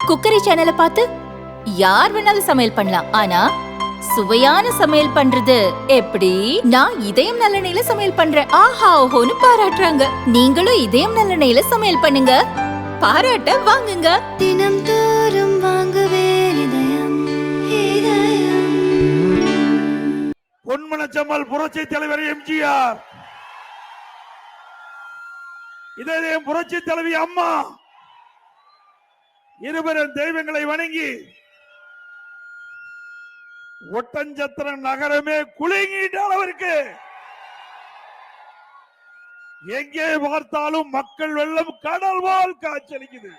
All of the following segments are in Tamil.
குக்கரி சேனலை பார்த்து யார் வேணாலும் சமையல் பண்ணலாம். ஆனா சுவையான சமையல் பண்றது எப்படி? நான் இதயம் நல்லெண்ணெயில சமையல் பண்றேன். ஆஹா ஓஹோன்னு பாராட்டுறாங்க. நீங்களும் இதயம் நல்லெண்ணெயில சமையல் பண்ணுங்க, பாராட்ட வாங்குங்க. தினம் தோறும் வாங்குவே இதயம் இதயம். பொன்மனச்சம்மல் புரட்சி தலைவர் எம்ஜிஆர், இதயம் புரட்சி தலைவி அம்மா இருவரும் தெய்வங்களை வணங்கி ஒட்டஞ்சத்திரம் நகரமே குலுங்கிட்ட அளவிற்கு எங்கே பார்த்தாலும் மக்கள் வெள்ளம் கடல் போல் காட்சியளிக்குது.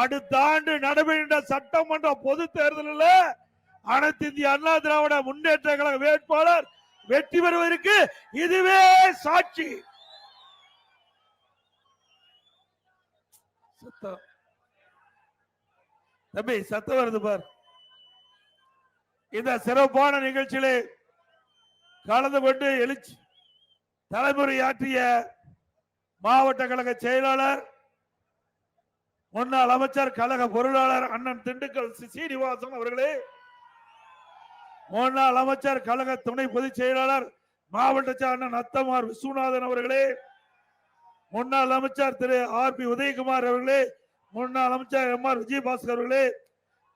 அடுத்த ஆண்டு நடைபெறுகின்ற சட்டமன்ற பொது தேர்தலில் அனைத்து இந்திய அண்ணா திராவிட முன்னேற்ற கழக வேட்பாளர் வெற்றி பெறுவதற்கு இதுவே சாட்சி. தம்பி சத்தம் வருது பார். இந்த சிறப்பான நிகழ்ச்சியிலே கலந்து கொண்டு எழுச்சி தலைமுறையாற்றிய மாவட்ட கழக செயலாளர், முன்னாள் அமைச்சர், கழக பொருளாளர் அண்ணன் திண்டுக்கல் சீனிவாசன் அவர்களே, முன்னாள் அமைச்சர், கழக துணை பொதுச் செயலாளர் மாவட்ட அண்ணன் அத்தமார் விஸ்வநாதன் அவர்களே, முன்னாள் அமைச்சர் திரு ஆர் பி உதயகுமார் அவர்களே, முன்னாள் அமைச்சர் எம் ஆர் விஜயபாஸ்கர் அவர்களே,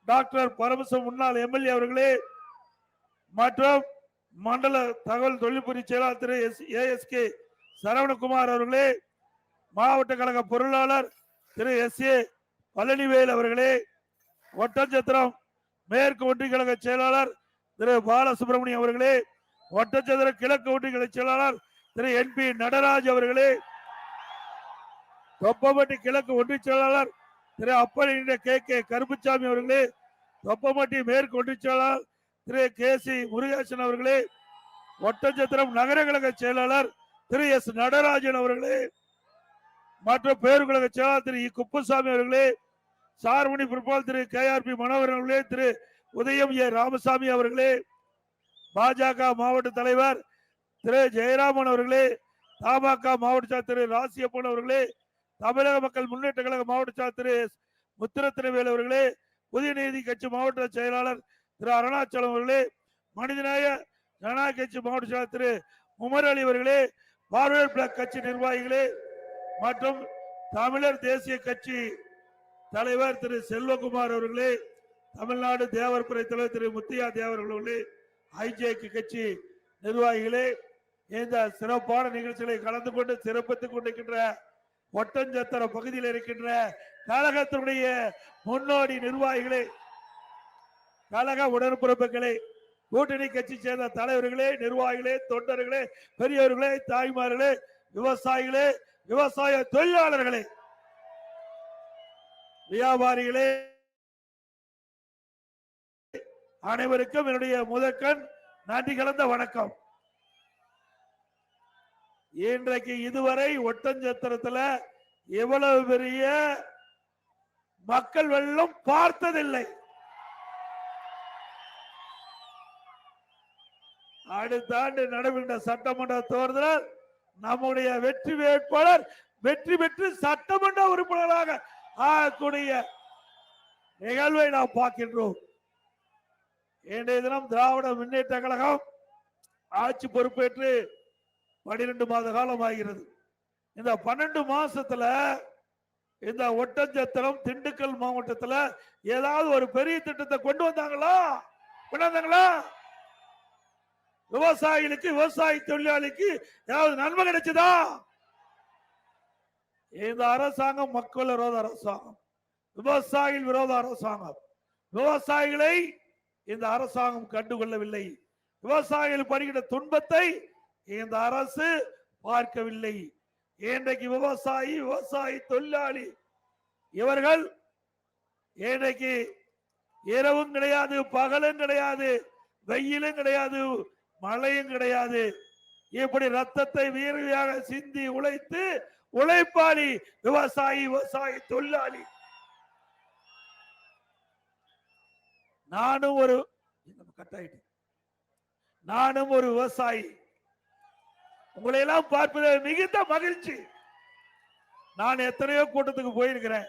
டாக்டர் பரமசிவம் முன்னாள் எம்எல்ஏ அவர்களே, மற்றும் மண்டல தகவல் தொழில்நுட்ப செயலாளர் திரு ASK சரவணகுமார் அவர்களே, மாவட்ட கழக பொருளாளர் திரு SA பழனிவேல் அவர்களே, ஒட்டஞ்சத்திரம் மேற்கு ஒன்றிய கழக செயலாளர் திரு பாலசுப்ரமணியம் அவர்களே, ஒட்டச்சத்திரம் கிழக்கு ஒன்றிய கழக செயலாளர் திரு NP நடராஜ் அவர்களே, தொப்பமட்டி கிழக்கு ஒன்றிய செயலாளர் திரு அப்படி KK கருப்புசாமி அவர்களே, தொப்பமட்டி மேற்கு ஒன்றிய செயலாளர் திரு KC முருகேசன் அவர்களே, ஒட்டச்சத்திரம் நகர கழக செயலாளர் திரு S நடராஜன் அவர்களே, மற்றும் பேரு கழக செயலாளர் திரு குப்புசாமி அவர்களே, சார்மணி பொறுப்பாளர் திரு KRP மனோகரன் அவர்களே, திரு உதயம் A ராமசாமி அவர்களே, பாஜக மாவட்ட தலைவர் திரு ஜெயராமன் அவர்களே, தமாக மாவட்ட திரு ராசியப்பன் அவர்களே, தமிழக மக்கள் முன்னேற்ற கழக மாவட்ட திரு முத்திரத்தினவேல் அவர்களே, புதிய நீதி கட்சி மாவட்ட செயலாளர் திரு அருணாச்சலம் அவர்களே, மனிதநேய ஜனநாயக கட்சி மாவட்ட செயலாளர் திரு உமர் அலி அவர்களே, பார்வர்ட் பிளாக் கட்சி நிர்வாகிகளே, மற்றும் தமிழர் தேசிய கட்சி தலைவர் திரு செல்வகுமார் அவர்களே, தமிழ்நாடு தேவர்புரை தலைவர் திரு முத்தியா தேவர் அவர்களே, ஐஜேக்கு கட்சி நிர்வாகிகளே, இந்த சிறப்பான நிகழ்ச்சிகளை கலந்து கொண்டு சிறப்பித்துக் கொண்டிருக்கின்ற ஒட்டஞ்சத்திர பகுதியில் இருக்கின்ற கழகத்தினுடைய முன்னோடி நிர்வாகிகளே, கழக உடன்பிறப்புகளே, கூட்டணி கட்சி சேர்ந்த தலைவர்களே, நிர்வாகிகளே, தொண்டர்களே, பெரியவர்களே, தாய்மார்களே, விவசாயிகளே, விவசாய தொழிலாளர்களே, வியாபாரிகளே, அனைவருக்கும் என்னுடைய முதற்கண் நன்றி கலந்த வணக்கம். இன்றைக்கு இதுவரை ஒட்டஞ்சத்திரத்துல எவ்வளவு பெரிய மக்கள் வெள்ளம் பார்த்ததில்லை. அடுத்த ஆண்டு நடைபெற்ற சட்டமன்ற தேர்தலில் நம்முடைய வெற்றி வேட்பாளர் வெற்றி பெற்று சட்டமன்ற உறுப்பினராக ஆகக்கூடிய நிகழ்வை நாம் பார்க்கின்றோம். இன்றைய தினம் திராவிட முன்னேற்ற கழகம் ஆட்சி பொறுப்பேற்று 12 மாத காலம் ஆகிறது. இந்த 12 மாசத்துல இந்த ஒட்டஞ்சத்திரம் திண்டுக்கல் மாவட்டத்துல ஏதாவது ஒரு பெரிய திட்டத்தை கொண்டு வந்தாங்களா? விவசாயிகளுக்கு, விவசாய தொழிலாளிக்கு ஏதாவது நன்மை கிடைச்சதா? இந்த அரசாங்கம் மக்கள் விரோத அரசாங்கம், விவசாயிகள் விரோத அரசாங்கம். விவசாயிகளை இந்த அரசாங்கம் கண்டுகொள்ளவில்லை. விவசாயிகள் படுகிற துன்பத்தை இந்த அரசு பார்க்கவில்லை. இன்றைக்கு விவசாயி, விவசாயி தொழிலாளி இவர்கள் இன்றைக்கு இரவும் கிடையாது, பகலும் கிடையாது, வெயிலும் கிடையாது, மழையும் கிடையாது. இப்படி ரத்தத்தை வீரவியாக சிந்தி உழைத்து உழைப்பாளி விவசாயி, விவசாயி தொழிலாளி. நானும் ஒரு விவசாயி. உங்களை எல்லாம் பார்ப்பது மிகுந்த மகிழ்ச்சி. நான் எத்தனையோ கூட்டத்துக்கு போயிருக்கிறேன்.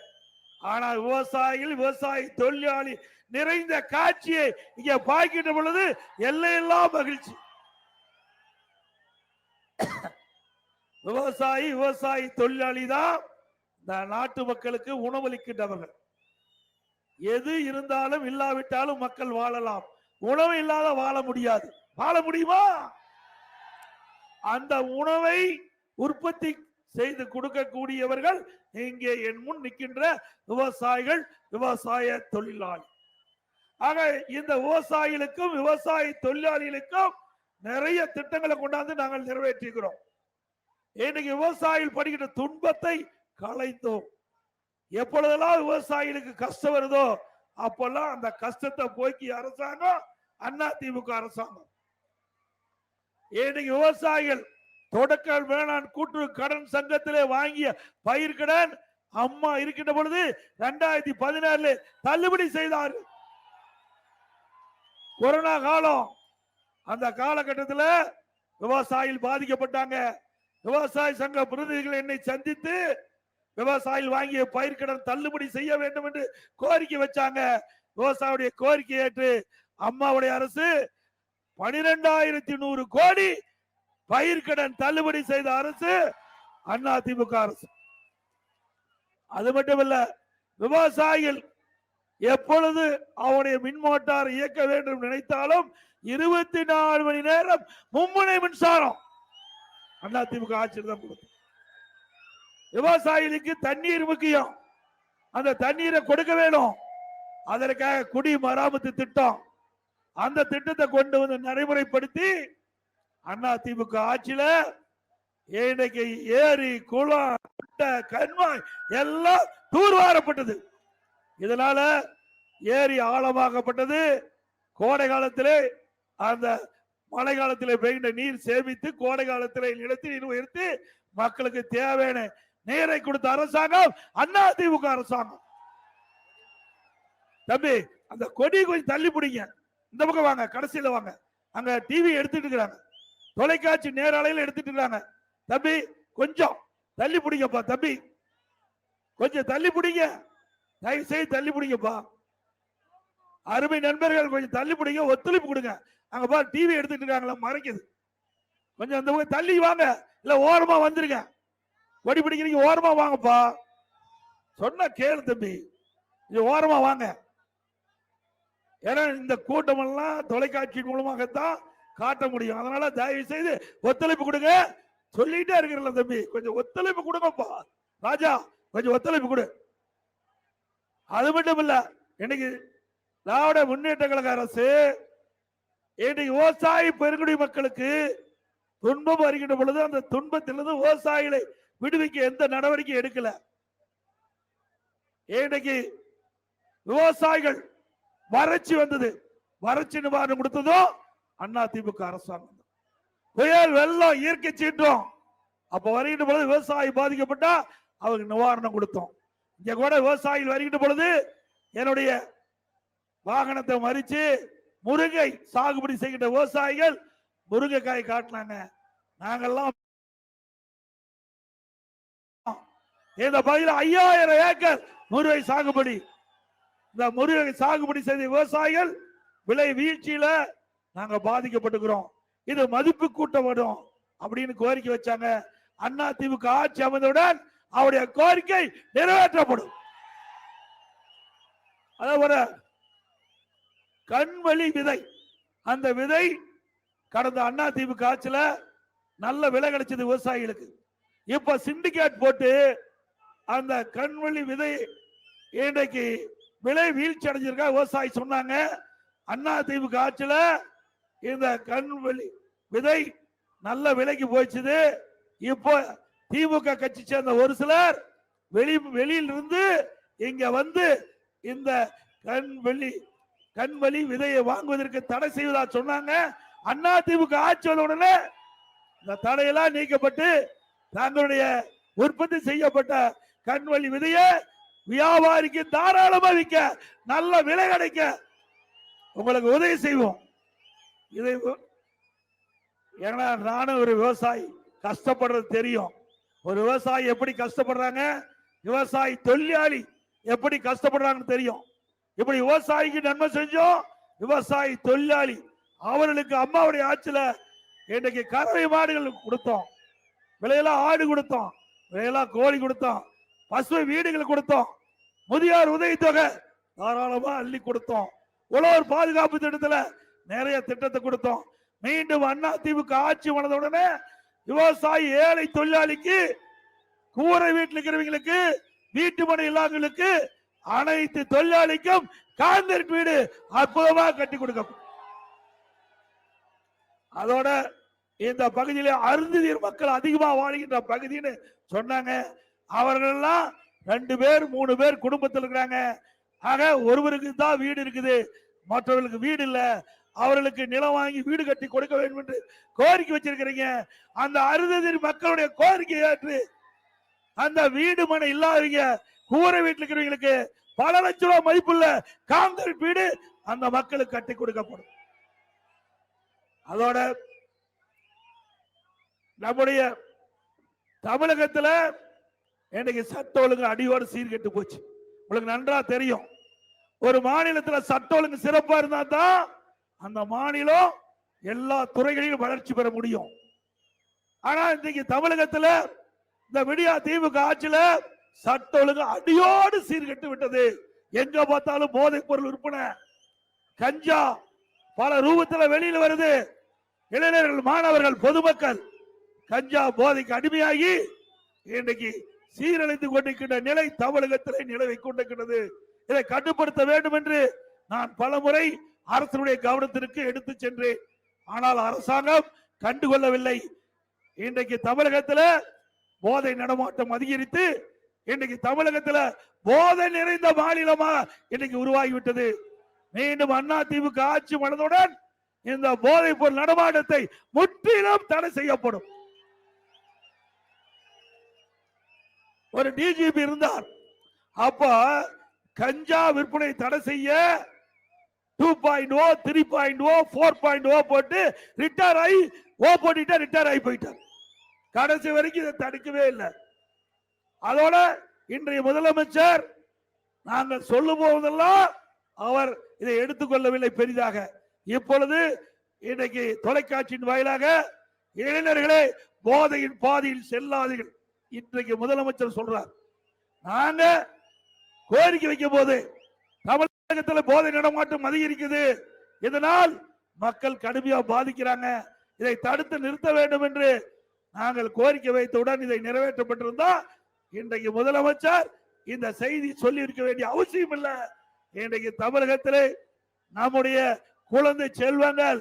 ஆனா விவசாய தொழிலாளி நிறைந்த காட்சியை இங்க பார்க்கின்ற பொழுது எல்லையெல்லாம் மகிழ்ச்சி. விவசாயி தொழிலாளி தான் இந்த நாட்டு மக்களுக்கு உணவளிக்கின்றவர்கள். எது இருந்தாலும் இல்லாவிட்டாலும் மக்கள் வாழலாம், உணவு இல்லாத வாழ முடியாது. வாழ முடியுமா? அந்த உணவை உற்பத்தி செய்து கொடுக்கக்கூடியவர்கள் இங்கே என் முன் நிற்கின்ற விவசாயிகள், விவசாய தொழிலாளி. ஆக இந்த விவசாயிகளுக்கும் விவசாய தொழிலாளிகளுக்கும் நிறைய திட்டங்களை கொண்டாந்து நாங்கள் நிறைவேற்றுகிறோம். இன்னைக்கு விவசாயிகள் படுகின்ற துன்பத்தை களைந்தோம். எப்பொழுதெல்லாம் விவசாயிகளுக்கு கஷ்டம் வருதோ அப்பெல்லாம் அந்த கஷ்டத்தை போக்கி அரசாங்கம் அதிமுக அரசாங்கம். இன்னைக்கு விவசாயிகள் தொடக்க வேளாண் கூட்டுறவு கடன் சங்கத்திலே வாங்கிய பயிர் கடன் அம்மா இருக்கின்ற பொழுது 2016 தள்ளுபடி செய்தார். கொரோனா காலம், அந்த காலகட்டத்தில் விவசாயிகள் பாதிக்கப்பட்டாங்க. விவசாய சங்க பிரதிநிதிகள் என்னை சந்தித்து விவசாயிகள் வாங்கிய பயிர் கடன் தள்ளுபடி செய்ய வேண்டும் என்று கோரிக்கை வச்சாங்க. விவசாயியுடைய கோரிக்கை ஏற்று அம்மாவுடைய அரசு 12,100 கோடி பயிர் கடன் தள்ளுபடி செய்த அரசு அதிமுக அரசு. அது மட்டுமல்ல, விவசாயிகள் எப்பொழுது அவருடைய மின் மோட்டார் இயக்க வேண்டும் நினைத்தாலும் 24 மணி நேரம் மும்முனை மின்சாரம் அதிமுக ஆட்சியில் தான் கொடுக்கும். விவசாயிகளுக்கு தண்ணீர் முக்கியம், அந்த தண்ணீரை கொடுக்க வேணும். அதற்காக குடி மராமத்து திட்டம், அந்த திட்டத்தை கொண்டு வந்து நடைமுறைப்படுத்தி அதிமுக ஆட்சியில இன்னைக்கு ஏரி, குளம், குட்டை, கண்மாய் எல்லாம் தூர்வாரப்பட்டது. இதனால ஏரி ஆழமாக்கப்பட்டது. கோடை காலத்திலே அந்த மழை காலத்திலே பெய்கின்ற நீர் சேமித்து கோடை காலத்திலே நிலத்தில் நீர் உயர்த்தி மக்களுக்கு தேவையான நீரை கொடுத்த அரசாங்கம் அதிமுக அரசாங்கம். தம்பி, அந்த கொடி கொஞ்சம் தள்ளி பிடிங்க, இந்த பக்கம் வாங்க, கடைசியில வாங்க. அங்க டிவி எடுத்துட்டு இருக்கிறாங்க, தொலைக்காட்சி நேரலையில் எடுத்துட்டு இருக்காங்க. தம்பி கொஞ்சம் தள்ளி பிடிங்கப்பா, தம்பி கொஞ்சம் தள்ளி பிடிங்க, தயவு செய்து தள்ளி பிடிங்கப்பா. அருமை நண்பர்கள் கொஞ்சம் தள்ளி பிடிங்க, ஒத்துழைப்பு கொடுங்க. அங்க பாரு டிவி எடுத்துட்டு இருக்காங்களா, மறைக்குது. கொஞ்சம் அந்த பக்கம் தள்ளி வாங்க, இல்ல ஓரமா வந்துருங்க. கொடி பிடிக்கிறீங்க, ஓரமா வாங்கப்பா. சொன்ன கேளு தம்பி, ஓரமா வாங்க. ஏன்னா இந்த கூட்டம் எல்லாம் தொலைக்காட்சி மூலமாகத்தான் காட்ட முடியும். அதனால தயவு செய்து ஒத்துழைப்பு கொடுங்க. சொல்லிட்டே இருக்கிறல்ல தம்பி, கொஞ்சம் ஒத்துழைப்பு கொடுங்கப்பா. ராஜா கொஞ்சம் ஒத்துழைப்பு கொடு. அது மட்டும் இல்ல, இன்னைக்கு திராவிட முன்னேற்ற கழக அரசு இன்னைக்கு விவசாய பெருங்குடி மக்களுக்கு துன்பம் வருகின்ற பொழுது அந்த துன்பத்திலிருந்து விவசாயிகளை விடுவிக்க எந்த நடவடிக்கை எடுக்கல. இன்னைக்கு விவசாயிகள் வறட்சி வந்தது, வறட்சி நிவாரணம் கொடுத்ததும் அதிமுக அரசாங்கம். புயல், வெள்ளம், இயற்கை சீற்றம் அப்ப வருகின்ற பொழுது விவசாயி பாதிக்கப்பட்டா அவருக்கு நிவாரணம் கொடுத்தோம். இங்க கூட விவசாயிகள் வருகின்ற பொழுது என்னுடைய வாகனத்தை மறிச்சு முருங்கை சாகுபடி செய்கின்ற விவசாயிகள் முருங்கைக்காய் காட்டினாங்க. நாங்கெல்லாம் இந்த பகுதியில் 5000 ஏக்கர் முருங்கை சாகுபடி. இந்த முருங்கை சாகுபடி செய்த விவசாயிகள் விலை வீழ்ச்சியில நாங்க பாதிக்கப்பட்டுக்கிறோம், இது மதிப்பு கூட்டப்படும் அப்படின்னு கோரிக்கை வச்சாங்க. அதிமுக ஆட்சி அமைந்தவுடன் அவருடைய கோரிக்கை நிறைவேற்றப்படும். அதே கண்வழி விதை, அந்த விதை கடந்த அதிமுக ஆட்சியில நல்ல விலை கிடைச்சது விவசாயிகளுக்கு. இப்ப சிண்டிகேட் போட்டு அந்த கண்வழி விதை இன்றைக்கு விலை வீழ்ச்சி அடைஞ்சிருக்கா விவசாயி சொன்னாங்க. அதிமுக ஆட்சியில இந்த கண்வழி விதை நல்ல விலைக்கு போயிடுச்சு. இப்போ திமுக கட்சி சேர்ந்த ஒரு சிலர் வெளியில் இருந்து இங்க வந்து இந்த கண்வழி விதையை வாங்குவதற்கு தடை செய்வதா சொன்னாங்க. அதிமுக ஆட்சி வந்த உடனே இந்த தடையெல்லாம் நீக்கப்பட்டு தங்களுடைய உற்பத்தி செய்யப்பட்ட கண்வழி விதையை வியாபாரிக்கு தாராளமா விற்க, நல்ல விலை கிடைக்க உங்களுக்கு உதவி செய்வோம். இதை ஏன்னா நானும் ஒரு விவசாயி, கஷ்டப்படுறது தெரியும். ஒரு விவசாயி எப்படி கஷ்டப்படுறாங்க, விவசாயி தொழிலாளி எப்படி கஷ்டப்படுறாங்கன்னு தெரியும். இப்படி விவசாயிக்கு நன்மை செஞ்சோம். விவசாயி தொழிலாளி அவர்களுக்கு அம்மாவுடைய ஆட்சியில இன்னைக்கு கறவை மாடுகள் கொடுத்தோம், விலையெல்லாம் ஆடு கொடுத்தோம், விலையெல்லாம் கோழி கொடுத்தோம், பசுமை வீடுகள் கொடுத்தோம், முதியோர் உதவித்தொகை தாராளமா அள்ளி கொடுத்தோம், உழவர் பாதுகாப்பு திட்டத்துல நிறைய திட்டத்தை கொடுத்தோம். மீண்டும் அண்ணா திமுக ஆட்சி வந்த உடனே விவசாயி ஏழை தொழிலாளிக்கு கூரை வீட்டில் இருக்கிறவங்களுக்கு வீட்டு மனை இல்லாதவங்களுக்கு அனைத்து தொழிலாளிக்கும் கான்கிரீட் வீடு அற்புதமாக கட்டி கொடுக்கும். அதோட இந்த பகுதியில அருந்ததியர் மக்கள் அதிகமா வாழ்கின்ற பகுதின்னு சொன்னாங்க. அவர்கள் எல்லாம் 2 பேர் 3 பேர் குடும்பத்தில் இருக்கிறாங்க. ஆக ஒருவருக்கு தான் வீடு இருக்குது, மற்றவர்களுக்கு வீடு இல்ல. அவர்களுக்கு நிலம் வாங்கி வீடு கட்டி கொடுக்க வேண்டும் என்று கோரிக்கை வச்சிருக்கிறீங்க. அந்த அருந்ததியர் மக்களுடைய கோரிக்கை ஏற்று அந்த வீடு மனை இல்லாதவங்க கூரை வீட்டில் இருக்கிறவங்களுக்கு பல லட்சம் ரூபாய் மதிப்புள்ள கான்கிரீட் வீடு அந்த மக்களுக்கு கட்டி கொடுக்கப்படும். அதோட நம்முடைய தமிழகத்துல இன்னைக்கு சட்ட ஒழுங்கு அடியோடு சீர்கெட்டு போச்சு. உங்களுக்கு நன்றா தெரியும். ஒரு மாநிலத்துல சட்ட ஒழுங்கு சிறப்பா இருந்தா தான் அந்த மாநிலம் எல்லா துறைகளிலும் வளர்ச்சி பெற முடியும். ஆனா இன்னைக்கு தமிழகத்துல இந்த விடியா திமுக ஆட்சியில சட்ட ஒழுங்கு அடியோடு சீர்கெட்டு விட்டது. எங்க பார்த்தாலும் போதைப் பொருள் விற்பனை, கஞ்சா பல ரூபத்துல வெளியில வருது. இளைஞர்கள், மாணவர்கள், பொதுமக்கள் கஞ்சா போதைக்கு அடிமையாகி இன்றைக்கு சீரழிந்து கொண்டிருக்கின்ற நிலை தமிழகத்திலே நிலவை கொண்டிருக்கிறது. இதை கட்டுப்படுத்த வேண்டும் என்று நான் பலமுறை அரசுடைய கவனத்திற்கு எடுத்து சென்றேன். ஆனால் அரசாங்கம் கண்டுகொள்ளவில்லை. இன்றைக்கு தமிழகத்தில் போதை நடமாட்டம் அதிகரித்து இன்றைக்கு தமிழகத்தில் போதை நிறைந்த மாநிலமாக இன்னைக்கு உருவாகிவிட்டது. மீண்டும் அண்ணா திமுக ஆட்சி வந்தவுடன் இந்த போதைப் பொருள் நடமாட்டத்தை முற்றிலும் தடை செய்யப்படும். ஒரு டிஜிபி இருந்தார். அப்ப கஞ்சா விற்பனை தடை செய்ய 2.0, 3.0, 4.0 போட்டு ரிட்டையர் ஆகி போட்டுட்டா ரிட்டையர் ஆகி போயிட்டார். கடைசி வரைக்கும் இதை தடுக்கவே இல்லை. அதோட இன்றைய முதலமைச்சர் நாங்கள் சொல்லும் போதெல்லாம் அவர் இதை எடுத்துக்கொள்ளவில்லை பெரிதாக. இப்பொழுது இன்னைக்கு தொலைக்காட்சியின் வாயிலாக இளைஞர்களே போதையின் பாதையில் செல்லாதீர்கள் இன்றைக்கு முதலமைச்சர் சொல்றார். நாங்க கோரிக்கை வைக்கும் போது தமிழகத்தில் போதை நடமாட்டம் அதிகரிக்குது, இதனால் மக்கள் கடுமையா பாதிக்கிறாங்க, இதை தடுத்து நிறுத்த வேண்டும் என்று நாங்கள் கோரிக்கை வைத்தவுடன் இதை நிறைவேற்றப்பட்டிருந்தா இன்றைக்கு முதலமைச்சர் இந்த செய்தி சொல்லி இருக்க வேண்டிய அவசியம் இல்லை. இன்றைக்கு தமிழகத்திலே நம்முடைய குழந்தை செல்வங்கள்,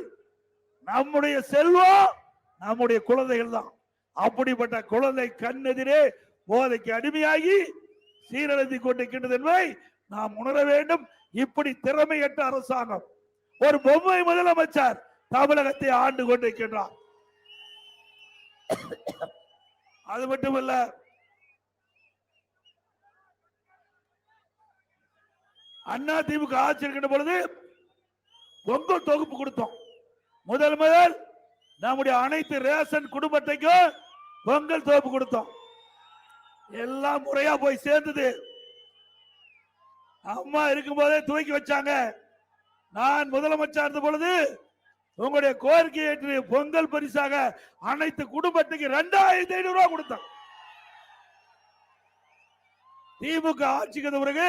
நம்முடைய செல்வம் நம்முடைய குழந்தைகள் தான். அப்படிப்பட்ட குழந்தை கண்ணெதிரே போதைக்கு அடிமையாகி சீரழிந்து கொண்டிருக்கின்றது என்பதை நாம் உணர வேண்டும். இப்படி திறமையற்ற அரசாங்கம், ஒரு பொம்மை முதலமைச்சர் தமிழகத்தை ஆண்டு கொண்டிருக்கின்றார். அது மட்டுமல்ல, அண்ணா திமுக ஆட்சி இருக்கின்ற பொழுது பொங்கல் தொகுப்பு கொடுத்தோம். முதல் நம்முடைய அனைத்து ரேஷன் குடும்பத்தைக்கும் பொங்கல் தொகுப்பு கொடுத்தோம். எல்லாம் முறையா போய் சேர்ந்தது. அம்மா இருக்கும் போதே துவக்கி வச்சாங்க. நான் முதலமைச்சர் இருந்த பொழுது உங்களுடைய கோரிக்கை ஏற்று பொங்கல் பரிசாக அனைத்து குடும்பத்துக்கு 2500 ரூபாய் கொடுத்தோம். திமுக ஆட்சிக்கு பிறகு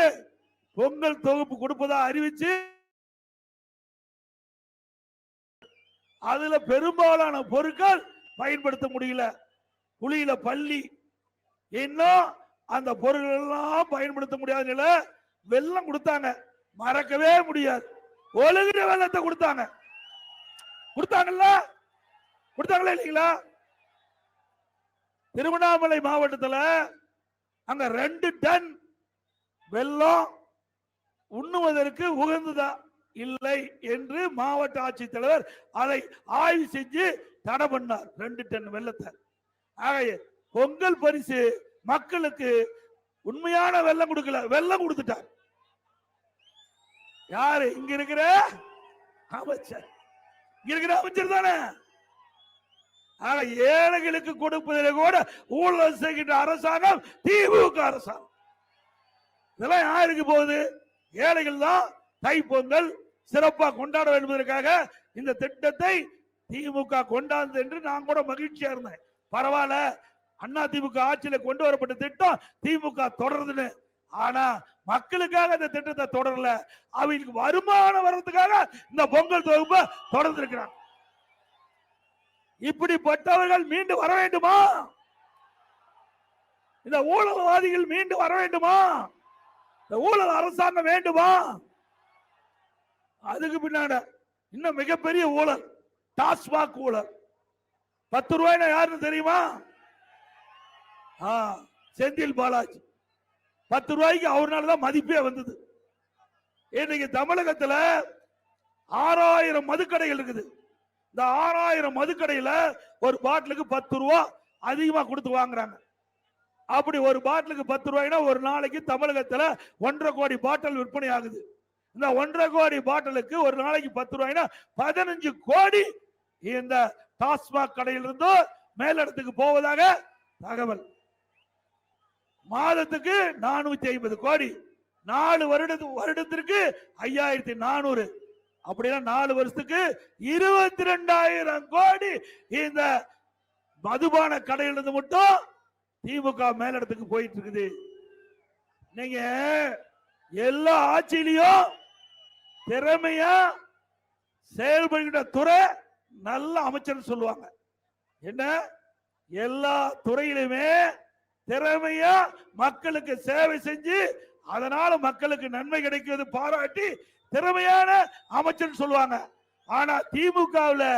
பொங்கல் தொகுப்பு கொடுப்பதா அறிவிச்சு அதுல பெரும்பாலான பொருட்கள் பயன்படுத்த முடியல. புளியில பள்ளி இன்னும் அந்த பொருட்கள் எல்லாம் பயன்படுத்த முடியாத நிலை. வெள்ளம் கொடுத்தாங்க, மறக்கவே முடியாது. ஒழுகிற வெள்ளத்தை கொடுத்தாங்க. கொடுத்தாங்கல்ல, கொடுத்தாங்களா இல்லைங்களா? திருவண்ணாமலை மாவட்டத்தில் அங்க 2 டன் வெள்ளம் உண்ணுவதற்கு உகந்ததா இல்லை என்று மாவட்ட ஆட்சித்தலைவர் அதை ஆய்வு செஞ்சு தடை பண்ணார். 2 டன் வெள்ளத்தை. பொங்கல் பரிசு மக்களுக்கு உண்மையான வெள்ளம் கொடுக்கல, வெள்ளம் கொடுத்துட்டார். யாரு? இங்க இருக்கிற அமைச்சர், இங்க இருக்கிற அமைச்சர் தானே. ஏழைகளுக்கு கொடுப்பதில் கூட ஊழல் செய்கின்ற அரசாங்கம் திமுக அரசாங்கம். இதெல்லாம் யாருக்கு போகுது? ஏழைகள் தான் தைப்பொங்கல் சிறப்பா கொண்டாட வேண்டும் என்பதற்காக இந்த திட்டத்தை திமுக கொண்டாந்து என்று நான் கூட மகிழ்ச்சியா இருந்தேன். பரவாயில்ல, அண்ணா திமுக ஆட்சியில கொண்டு வரப்பட்ட திட்டம் திமுக தொடருதுன்னு. ஆனா மக்களுக்காக இந்த திட்டத்தை தொடரல, அவங்களுக்கு வருமானம் வர்றதுக்காக இந்த பொங்கல் தொகுப்பை தொடர்ந்து இருக்கிறாங்க. இப்படிப்பட்டவர்கள் மீண்டும் வர வேண்டுமா? இந்த ஊழல்வாதிகள் மீண்டும் வர வேண்டுமா? இந்த ஊழல் அரசாங்கம் வேண்டுமா? அதுக்கு பின்னாடி இன்னும் மிகப்பெரிய ஊழல் டாஸ்மாக் ஊழல். 10 ரூபாய் யாருன்னு தெரியுமா? செந்தில் பாலாஜி. 10 ரூபாய்க்கு அவர்னாலதான் மதிப்பே வந்தது. இன்னைக்கு தமிழகத்துல 6000 மதுக்கடைகள் இருக்குது. இந்த 6000 மதுக்கடையில ஒரு பாட்டிலுக்கு 10 ரூபா அதிகமா கொடுத்து வாங்குறாங்க. அப்படி ஒரு பாட்டிலுக்கு 10 ரூபாய்னா ஒரு நாளைக்கு தமிழகத்துல 1.5 கோடி பாட்டில் விற்பனை ஆகுது. இந்த 1.5 கோடி பாட்டிலுக்கு ஒரு நாளைக்கு 10 ரூபாய்னா 15 கோடி இந்த டாஸ்மாக் கடையிலிருந்து மேலிடத்துக்கு போவதாக தகவல். மாதத்துக்கு 450 கோடி, 4 வருடத்திற்கு 5400, அப்படின்னா 4 வருஷத்துக்கு 22,000 கோடி இந்த மதுபான கடையிலிருந்து மட்டும் திமுக மேலிடத்துக்கு போயிட்டு இருக்குது. நீங்க எல்லா ஆட்சியிலையும் திறமையா செயல்படுகின்ற துறை நல்ல அமைச்சர் சொல்லுவாங்க. என்ன? எல்லா துறையிலுமே திறமையா மக்களுக்கு சேவை செஞ்சு அதனால மக்களுக்கு நன்மை கிடைக்கிறது பாராட்டி திறமையான அமைச்சர் சொல்லுவாங்க. ஆனா திமுகவில்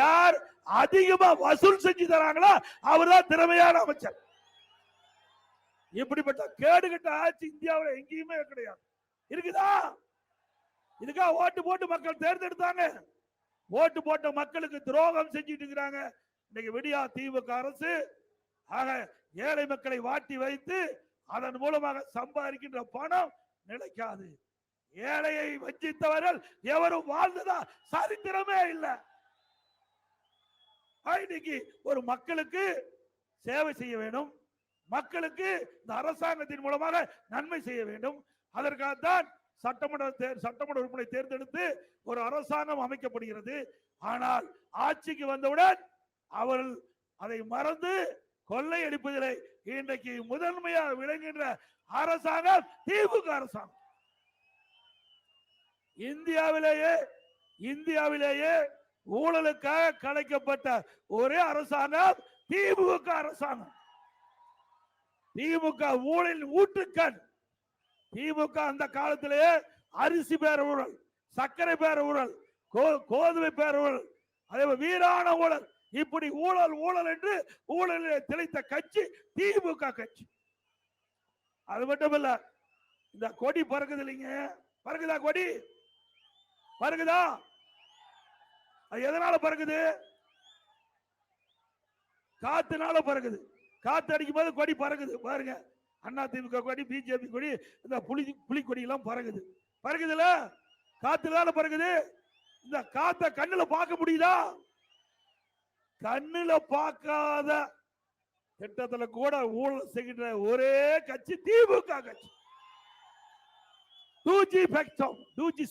யார் அதிகமா வசூல் செஞ்சு தராங்களோ அவர்தான் திறமையான அமைச்சர். இப்படிப்பட்ட கேடுகட்ட ஆட்சி இந்தியாவில் எங்கேயுமே கிடையாது. இருக்குதா? இதுக்காக ஓட்டு போட்டு மக்கள் தேர்ந்தெடுத்தாங்க. ஓட்டு போட்ட மக்களுக்கு துரோகம் செஞ்சிட்டு இருக்கிறாங்க. இன்னைக்கு விடியா திமுக அரசு ஆக ஏழை மக்களை வாட்டி வைத்து அதன் மூலமாக சம்பாதிக்கின்ற பணம் நிலைக்காது. ஏழையை வஞ்சித்தவர்கள் எவரும் வாழ்ந்ததா சரித்திரமே இல்லை. இன்னைக்கு ஒரு மக்களுக்கு சேவை செய்ய வேண்டும், மக்களுக்கு இந்த அரசாங்கத்தின் மூலமாக நன்மை செய்ய வேண்டும். அதற்காகத்தான் சட்டமன்ற உறுப்பினரை தேர்ந்தெடுத்து ஒரு அரசாங்கம் அமைக்கப்படுகிறது. ஆனால் ஆட்சிக்கு வந்தவுடன் அவர்கள் அதை மறந்து கொள்ளையடிப்பதிலே இன்றைக்கு முதன்மையாக விளங்குகின்ற அரசாங்கம் திமுக அரசாங்கம். இந்தியாவிலேயே ஊழலுக்காக கலைக்கப்பட்ட ஒரே அரசாங்கம் திமுக அரசாங்கம். திமுக ஊழல் ஊற்றுக்கண். திமுக அந்த காலத்திலேயே அரிசி பேர ஊழல், சர்க்கரை பேர ஊழல், கோதுமை பேர ஊழல், அதே வீரான ஊழல், இப்படி ஊழல் ஊழல் என்று ஊழலில் திளைத்த கட்சி திமுக கட்சி. அது மட்டுமல்ல, இந்த கொடி பறக்குது இல்லைங்க, பறக்குதா? கொடி பறக்குதா? அது எதனால பறக்குது? காத்துனால பறக்குது. காத்து அடிக்கும் போது கொடி பறக்குது. பாருங்க, அண்ணா திமுக கொடி, பிஜேபி கொடி, இந்த புலி கொடி எல்லாம் பறக்குது. பறக்குதுல, காத்துனால பறக்குது. இந்த காத்த கண்ணுல பார்க்க முடியுதா? கண்ணுல பார்க்காத திட்டத்துல கூட ஊழல் செய்கின்ற ஒரே கட்சி திமுக கட்சி. 2G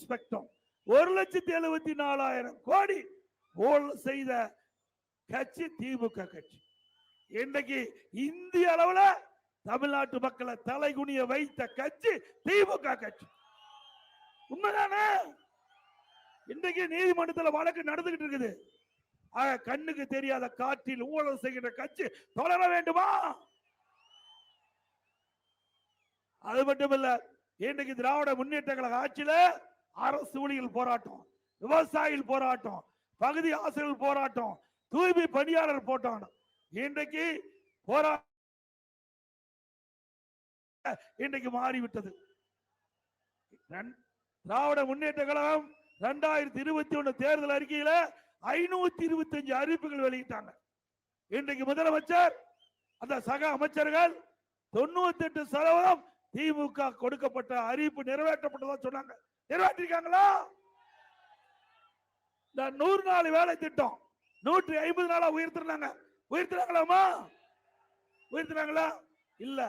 ஸ்பெக்ட்ரம் 1,74,000 கோடி ஊழல் செய்த கட்சி திமுக கட்சி. இன்றைக்கு இந்திய அளவுல தமிழ்நாட்டு மக்களை தலைகுனிய வைத்த கட்சி திமுக கட்சி. உண்மைதானே? இன்றைக்கு நீதிமன்றத்தில் வழக்கு நடந்துகிட்டு இருக்குது. கண்ணுக்கு தெரியாத காற்றில் ஊழல் செய்கின்ற கட்சி தொடர வேண்டுமா? அது மட்டுமல்ல, இன்றைக்கு திராவிட முன்னேற்ற கழக ஆட்சியில அரசு ஊழியர்கள் போராட்டம், விவசாயிகள் போராட்டம், பகுதி ஆசிரியர்கள் போராட்டம், தூய்மை பணியாளர் போராட்டம், இன்றைக்கு இன்றைக்கு மாறிவிட்டது. திராவிட முன்னேற்ற கழகம் 2021 தேர்தல் அறிக்கையில 525 அறிவிப்புகள் வெளியிட்டாங்க. இன்றைக்கு முதலமைச்சர் அந்த சக அமைச்சர்கள் 98% திமுக கொடுக்கப்பட்ட அறிவிப்பு நிறைவேற்றப்பட்டதா சொன்னாங்க. நிறைவேற்றிருக்காங்களா? இந்த 100 நாள் வேலை திட்டம் 150 நாளா உயர்த்தினாங்க. உயர்த்தினாங்களாமா? உயர்த்தினாங்களா? இல்ல.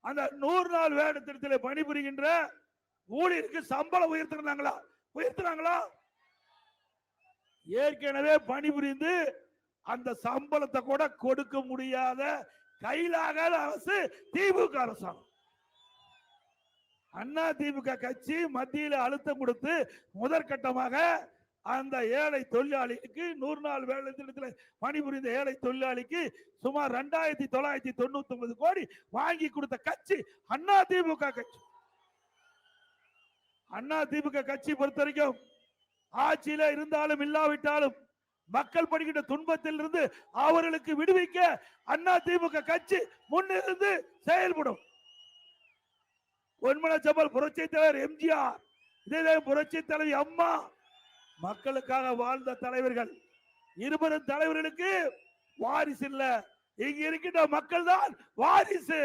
அந்த 100 நாள் வேலை திட்டத்தில் பணிபுரிகின்ற ஊழியருக்கு சம்பளம் உயர்த்துறாங்களா? ஏற்கனவே பணிபுரிந்து அந்த சம்பளத்தை கூட கொடுக்க முடியாத கையிலாக அரசு திமுக அரசாங்கம். அண்ணா திமுக கட்சி மத்தியில் அழுத்தம் கொடுத்து முதற்கட்டமாக அந்த ஏழை தொழிலாளிக்கு 100 நாள் வேலை திட்டத்தில் பணிபுரிந்த ஏழை தொழிலாளிக்கு சுமார் 2999 கோடி வாங்கி கொடுத்த கட்சி அண்ணா திமுக கட்சி. அண்ணா திமுக கட்சி பொறுத்த வரைக்கும் ஆட்சியில இருந்தாலும் இல்லாவிட்டாலும் மக்கள் படுகின்ற துன்பத்தில் இருந்து அவர்களுக்கு விடுவிக்க அண்ணா திமுக கட்சி முன்னிருந்து செயல்படும். பொன்மன செம்மல் புரட்சி தலைவர் எம்ஜிஆர், இதே புரட்சி தலைவி அம்மா மக்களுக்காக வாழ்ந்த தலைவர்கள். இருவரும் தலைவர்களுக்கு வாரிசு இல்ல, இங்க இருக்கின்ற மக்கள் தான் வாரிசு.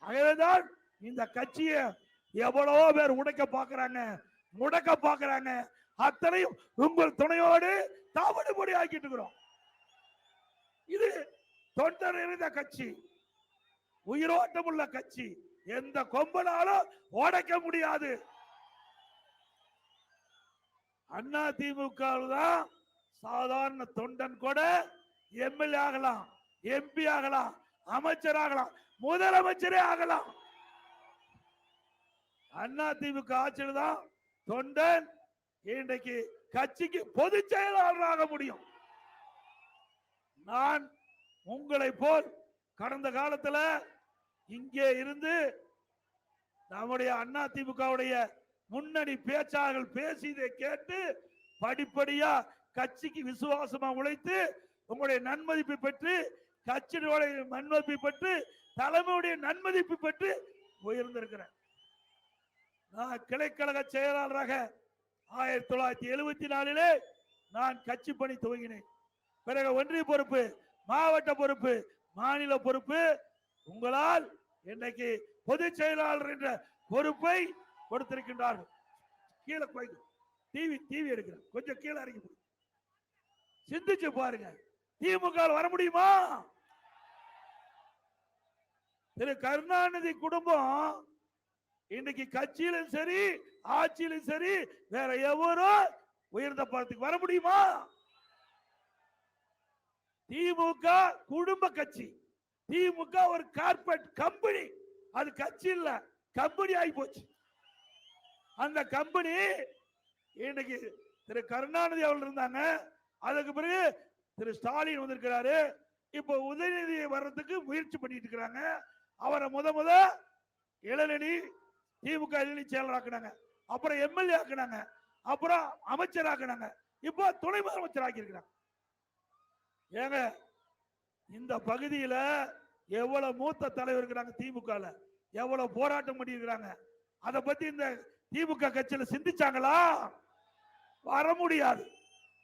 ஆகவேதான் இந்த கட்சியை எவ்வளவோ பேர் முடக்க பாக்குறாங்க. அத்தனையும் உங்கள் துணையோடு தாவடுபடி ஆக்கிட்டு இருக்கிறோம். இது தொண்டர் இருந்த கட்சி, உயிரோட்டம் உள்ள கட்சி. எந்த கொம்பனாலும் உடைக்க முடியாது. அண்ணா திமுக தான் சாதாரண தொண்டன் கூட எம்எல்ஏ ஆகலாம், எம்பி ஆகலாம், அமைச்சர் ஆகலாம், முதலமைச்சரே ஆகலாம். அண்ணா திமுக ஆட்சியில் தான் தொண்டன் இன்றைக்கு கட்சிக்கு பொதுச் செயலாளர் ஆக முடியும். நான் உங்களை போல் கடந்த காலத்துல இங்கே இருந்து நம்முடைய அண்ணா திமுகவுடைய முன்னணி பேச்சாளர்கள் பேசியதை கேட்டு படிப்படியா கட்சிக்கு விசுவாசமா உழைத்து உங்களுடைய நன்மதிப்பை பெற்று, கட்சியினுடைய நன்மதிப்பை பெற்று, தலைமையுடைய நன்மதிப்பை பெற்று உயர்ந்திருக்கிறேன். நான் கிளைக்கழக செயலாளராக 1974 நான் கட்சி பணி துவங்கினேன். பிறகு ஒன்றிய பொறுப்பு, மாவட்ட பொறுப்பு, மாநில பொறுப்பு. உங்களால் இன்னைக்கு பொதுச் செயலாளர் என்ற பொறுப்பை கொடுத்திருக்கின்றார்கள். கீழே போய் டிவி எடுக்கிறேன், கொஞ்சம் கீழே இறங்கி சிந்திச்சு பாருங்க. திமுக வர முடியுமா? திரு கருணாநிதி குடும்பம் இன்னைக்கு கட்சியிலும் சரி, ஆட்சியிலும் சரி, வேற எவரும் உயர்ந்த பதத்துக்கு வர முடியுமா? திமுக குடும்ப கட்சி. திமுக ஒரு கார்பரேட் கம்பெனி. அது கட்சி இல்ல, கம்பெனி ஆகி போச்சு. அந்த கம்பெனி இன்னைக்கு திரு கருணாநிதி அவர்கள் இருந்தாங்க. அதுக்கு பிறகு திரு ஸ்டாலின் வந்திருக்கிறாரு. இப்ப உதயநிதி வர்றதுக்கு முயற்சி பண்ணிட்டு இருக்கிறாங்க. அவரை முத இளநிதி திமுக இளநிதி செயலர் ஆக்கினாங்க, அப்புறம் எம்எல்ஏ ஆக்கினாங்க, அப்புறம் அமைச்சர் ஆக்கினாங்க, இப்போ துணை முதலமைச்சர் ஆக்கி இருக்கிறாங்க. ஏங்க இந்த பகுதியில எவ்வளவு மூத்த தலைவர் இருக்கிறாங்க, திமுக எவ்வளவு போராட்டம் பண்ணி இருக்கிறாங்க. அதை பத்தி இந்த திமுக கட்சியில சிந்திச்சாங்களா? வர முடியாது.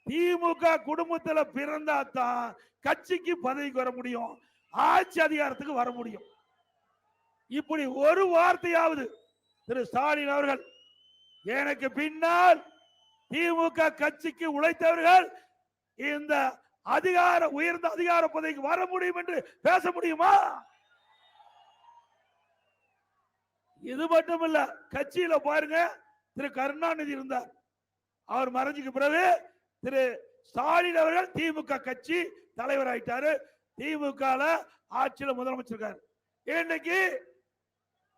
திமுக குடும்பத்துல பிறந்தா தான் கட்சிக்கு பதவிக்கு வர முடியும், ஆட்சி அதிகாரத்துக்கு வர முடியும். இப்படி ஒரு வார்த்தையாவது திரு ஸ்டாலின் அவர்கள், எனக்கு பின்னால் திமுக கட்சிக்கு உழைத்தவர்கள் இந்த உயர்ந்த அதிகார பதவிக்கு வர முடியும் என்று பேச முடியுமா? இது மட்டும் இல்ல, கட்சியில பாருங்க, திரு கருணாநிதி இருந்தார். அவர் மறைஞ்சுக்கு பிறகு திரு ஸ்டாலின் அவர்கள் திமுக கட்சி தலைவர் ஆயிட்டாரு. திமுக ஆட்சியில முதலமைச்சர். இன்னைக்கு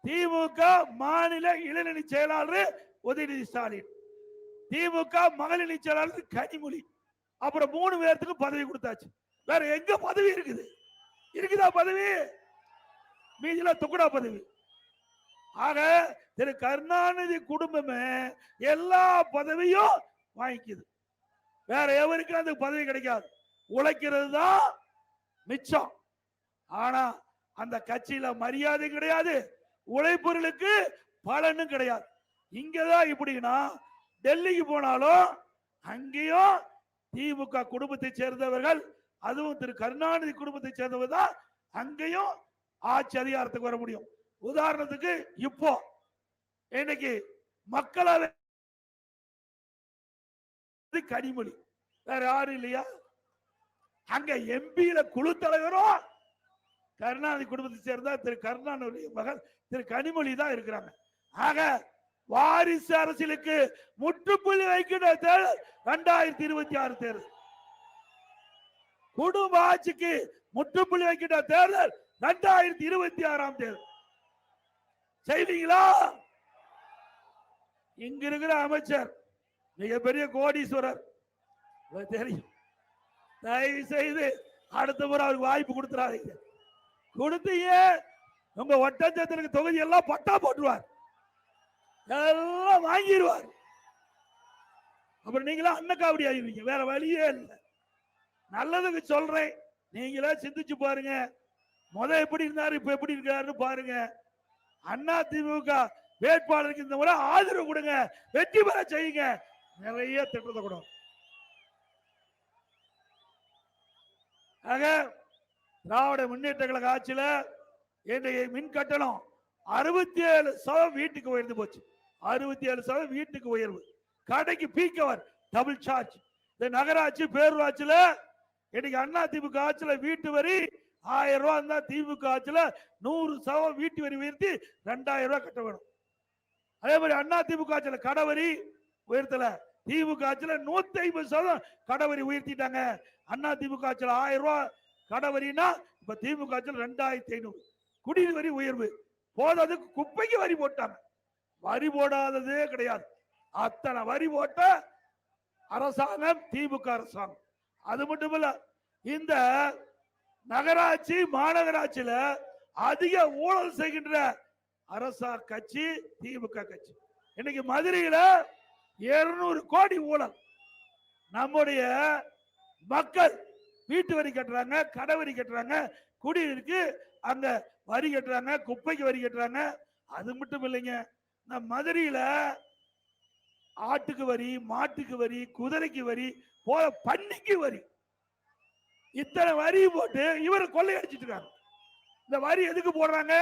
திமுக மாநில இளைஞரணி செயலாளர் உதயநிதி ஸ்டாலின், திமுக மகளிர் செயலாளர் கனிமொழி, அப்புறம் 3 பேருக்கு பதவி கொடுத்தாச்சு. வேற எங்க பதவி இருக்குது? இருக்குதா பதவி? மீதில துக்குடா பதவி. ஆக திரு கருணாநிதி குடும்பமே எல்லா பதவியும் வாங்கிக்குது. வேற எவருக்கும் அந்த பதவி கிடைக்காது. உழைக்கிறது தான் மிச்சம். ஆனா அந்த கட்சியில மரியாதை கிடையாது, உழைப்பவர்களுக்கு பலனும் கிடையாது. இங்கதான் இப்படின்னா டெல்லிக்கு போனாலும் அங்கேயும் திமுக குடும்பத்தை சேர்ந்தவர்கள், அதுவும் திரு கருணாநிதி குடும்பத்தை சேர்ந்தவர் தான் அங்கேயும் ஆட்சி அதிகாரத்துக்கு வர முடியும். உதாரணத்துக்கு இப்போ இன்னைக்கு மக்களவை கனிமொழி, வேற யாரும் இல்லையா? அங்க எம்பியில குழு தலைவரும் கருணாநிதி குடும்பத்தை சேர்ந்த திரு கருணாநிதி மகள் திரு கனிமொழி தான் இருக்கிறாங்க. ஆக வாரிசு அரசியலுக்கு முற்றுப்புள்ளி வைக்கின்ற தேர்தல் 2026 தேர்தல். குடும்ப ஆட்சிக்கு முற்றுப்புள்ளி வைக்கின்ற தேர்தல் 2026 தேர்தல். செய்வீங்களா? இங்க இருக்கிற அமைச்சர் மிகப்பெரிய கோடீஸ்வரர் தெரியும். தயவு செய்து அடுத்த முறை அவருக்கு வாய்ப்பு கொடுத்துறாதீங்க. கொடுத்தீங்க உங்க ஒட்டச்சத்திற்கு தொகுதி எல்லாம் பட்டா போட்டுருவார், எல்லாம் வாங்கிடுவார். அப்புறம் நீங்களா அன்னக்காவடி ஆயிடுவீங்க. வேற வழியே இல்லை. நல்லதுக்கு சொல்றேன், நீங்களே சிந்திச்சு பாருங்க. எப்படி இருந்தாரு இப்ப எப்படி இருக்காருன்னு பாருங்க. அண்ணா திமுக வேட்பாளருக்கு இந்த முறை ஆதரவு கொடுங்க, வெற்றி பெற செய்யுங்க. நிறைய திட்டத்தை கொடுங்க. ஆக திராவிட முன்னேற்ற கழக ஆட்சியில இன்றைய மின் கட்டணம் 67% வீட்டுக்கு உயர்ந்து போச்சு. 67% வீட்டுக்கு உயர்வு. கடைக்கு பீக்கவர் டபுள் சார்ஜ். இந்த நகராட்சி பேரூராட்சியில இன்னைக்கு அண்ணா திமுக ஆட்சியில வீட்டு வரி 1000 ரூபாய் இருந்தா திமுக ஆட்சியில 100% வீட்டு வரி உயர்த்தி 2000 ரூபாய் கட்ட வேணும். அதே மாதிரி அண்ணா திமுக ஆட்சியில கடவரி உயர்த்தல, திமுக ஆட்சியில 150% கடவரி உயர்த்திட்டாங்க. அண்ணா திமுக ஆட்சியில 1000 ரூபாய் கடவரினா இப்ப திமுக ஆட்சியில 2500. குடிநீர் வரி உயர்வு போதாதுக்கு குப்பைக்கு வரி போட்டாங்க. வரி போடாததே கிடையாது. அத்தனை வரி போட்ட அரசாங்கம் திமுக அரசாங்கம். அது மட்டும் இல்ல, இந்த நகராட்சி மாநகராட்சியில அதிக ஊழல் செய்கின்ற அரசா கட்சி திமுக கட்சி. இன்னைக்கு மதுரையில 200 கோடி ஊழல். நம்முடைய மக்கள் வீட்டு வரி கட்டுறாங்க, கடை வரி கட்டுறாங்க, குடியிருக்கு அங்க வரி கட்டுறாங்க, குப்பைக்கு வரி கட்டுறாங்க. அது மட்டும் இல்லைங்க, நம்ம மதுரையில ஆட்டுக்கு வரி, மாட்டுக்கு வரி, குதிரைக்கு வரி, போல பன்னிக்கு வரி, இத்தனை வரி போட்டு இவர் கொள்ளையடிச்சிட்டு இருக்காங்க. இந்த வரி எதுக்கு போடுறாங்க?